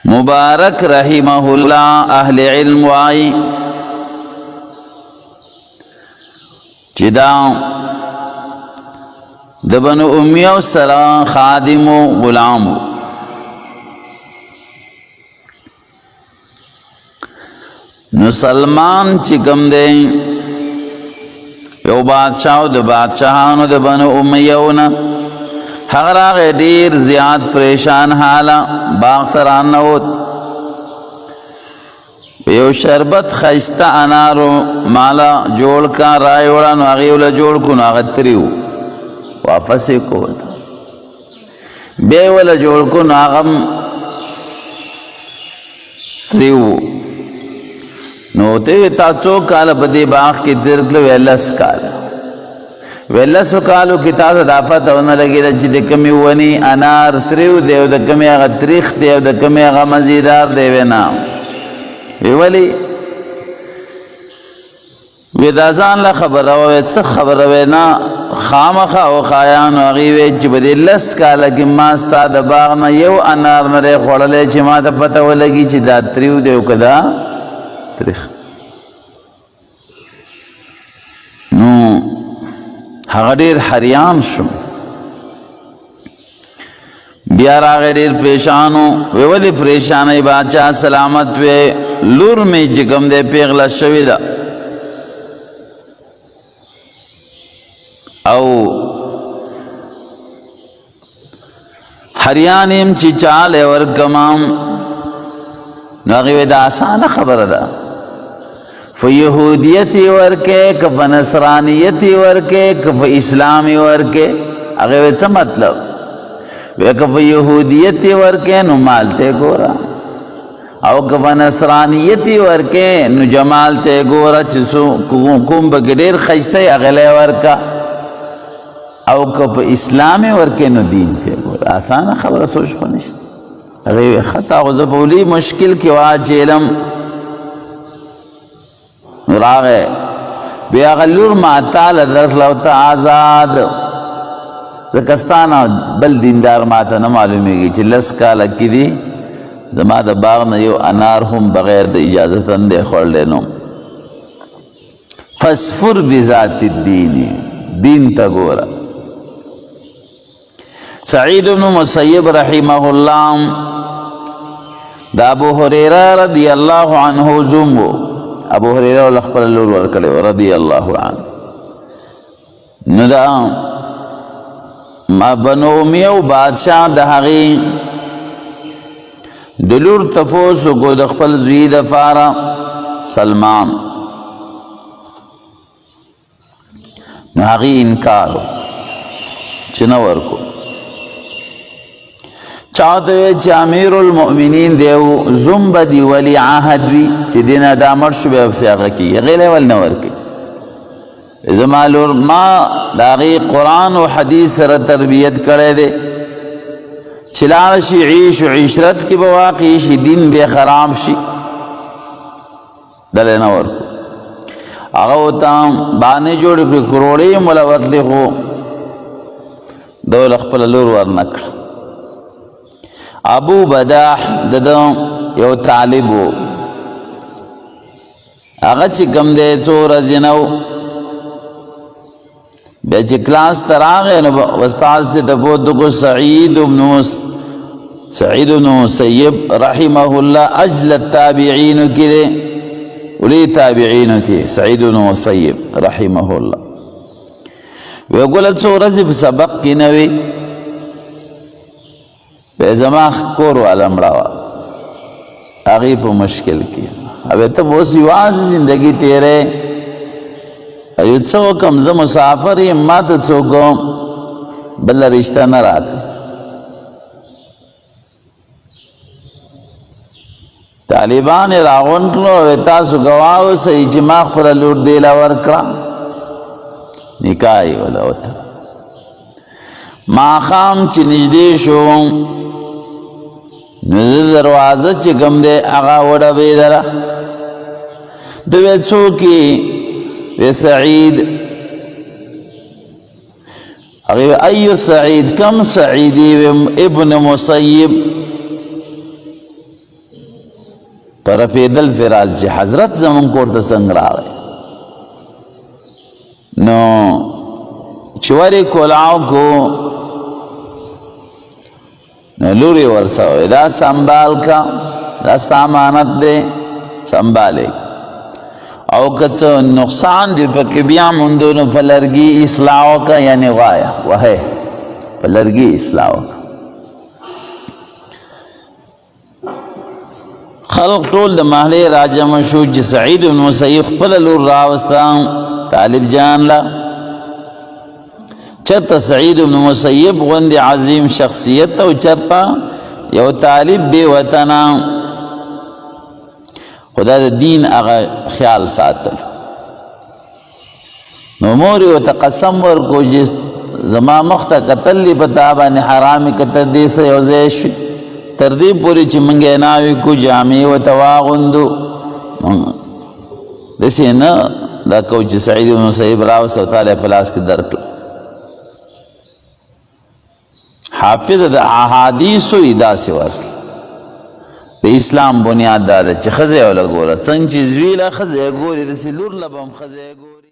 مبارک رحمه اللہ اہل علم وائی چدا دبن امیو سرا خادم و غلام نو سلمان چکم دے یو بادشاہ د بادشاہانو د بنو امیونا حغراغ دیر زیاد پریشان حالا باغ سران نوت یو شربت خیستا انارو مالا جوڑ کا رائے وڑا نو اغیولا جوڑ کو نو اغتریو وافسی کو بے والا جوڑ کو نو اغم تریو نو تیوی تا چو کالا بدی باغ کی درکلو ویلس کالا ویلسو کالو کی تاسو دافت ہونا لگی دا چی دکمی ونی انار تریو دیو دکمی اغا تریخ دیو دکمی اغا مزیدار دیوی نام ویولی ویدازان لخبر روید سخ خبر روینا خامخا و خایانو اغیوی چی بدی لس کالا کی ماستا دا باغنا یو انار نرے خوڑلے چی ما تا پتا ہو لگی چی دا تریو دیو کدا تریخ نو هغه ډیر حریان شو بیا راغی ډیر پریشانو ویولی پریشانای بادشاہ سلامت وی لور می جگم دے پیغله شوی دا او حریانیم چی چالے ورکمام ناغی دا آسان خبر دا فیہودیتی ورکے کف نصرانیتی ورکے کف اسلامی ورکے اگر سا مطلب وی کف یہودیتی ورکے نو مالتے گورا او کف نصرانیتی ورکے نو جمالتے گورا چسو کم بگدیر خیستے اغلے ورکا او کف اسلامی ورکے نو دین تے گورا آسان خبر سوچ کنشت اگر خطا غزبولی مشکل کی واج علم راغے بیا غلور ماتا لدرک لوتا آزاد دکستانا بل دیندار ماتا نمعلومی گی چی لس کالا کی دی زما دا باغ نیو انار هم بغیر دا اجازت اندے خوڑ لینو فسفر بذات الدینی دین تا گورا سعید بن مسیب رحمہ اللہ دا ابو حریرہ رضی اللہ عنہ زمو ابو حریرہ و لخبر اللور ورکلے رضی اللہ عنہ ندا ما بنو امیو بادشاہ دہغی دلور تفوسو کو دخپل زوید فارا سلمان نہغی انکارو چنور کو چاہتے ہوئے چی امیر المؤمنین دیو زمب دی ولی عاہد وی چی دینا دا مرشو بے افسی آگا کی غیلے والنور کی ازمالور ما داغی قرآن و حدیث سر تربیت کرے دے چلارشی عیش و عشرت کی بواقی شی دین بے خرام شی دلے نور کو آگا ہوتا بانے جوڑ کروڑی ملوت لکھو دول اخپل اللور ورنکر ابو بداح ددو یو طالبو اگا چی کم دے چو رزینو بے چی کلاس تراغے وستاز تے تپوتو کو سعید بن مسیب رحمہ اللہ اجل التابعین کی دے ولی تابعین کی سعید بن مسیب رحمہ اللہ ویقول چو رزب سبق کی نوی بے زمان کور والا مڑاوا اغیب و مشکل کی اب تو بہت سیواز زندگی تیرے ایو چو کم زم مسافر ما تو چو کم بلا رشتہ نہ راک طالبان راغون کلو تاسو گواو سے اجماع پر لور دیلا ورکا نکائی والا ہوتا ما خام چی نجدی شو نزد دروازه چی کم دے اغا وڑا بیدرا دوی چوکی وی سعید اغیو ایو سعید کم سعیدی وی ابن مسیب پر پیدل فرال چې حضرت زمون کور ته څنګه راغی نو چوری کولاو کو نو لوری ورسوه دا سنبال کا دا ستا امانت دے سنبالے او کچھ نقصان دی پکی بیا مندونو پلرگی اصلاحو کا یعنی غایا وحے پلرگی اصلاحو کا خلق طول د محلی راجم شو چې سعید بن مسیب خپل لور راوستان طالب جان لا چرته سعید بن مسیب غند عظیم شخصیت او چرته یو طالب بے وطنا خدا د دین هغه خیال ساتل نو مور یو تقسم ورکو چې زما مخته قتل لی پتا باندې حرام کته دې سه یو ځای شي تر دې پورې چې منګې ناوي کو جامع و تواغندو دسې نه دا کو چې سعید بن مسیب راوستو تعالی پلاس کې درکړ حافظ د احادیث و داسې ورکړي د اسلام بنیاد دا ده چې ښځه یې وله ګوره څنګه چې زوی له ښځه یې ګوري داسې لور له به هم ښځه یې ګوري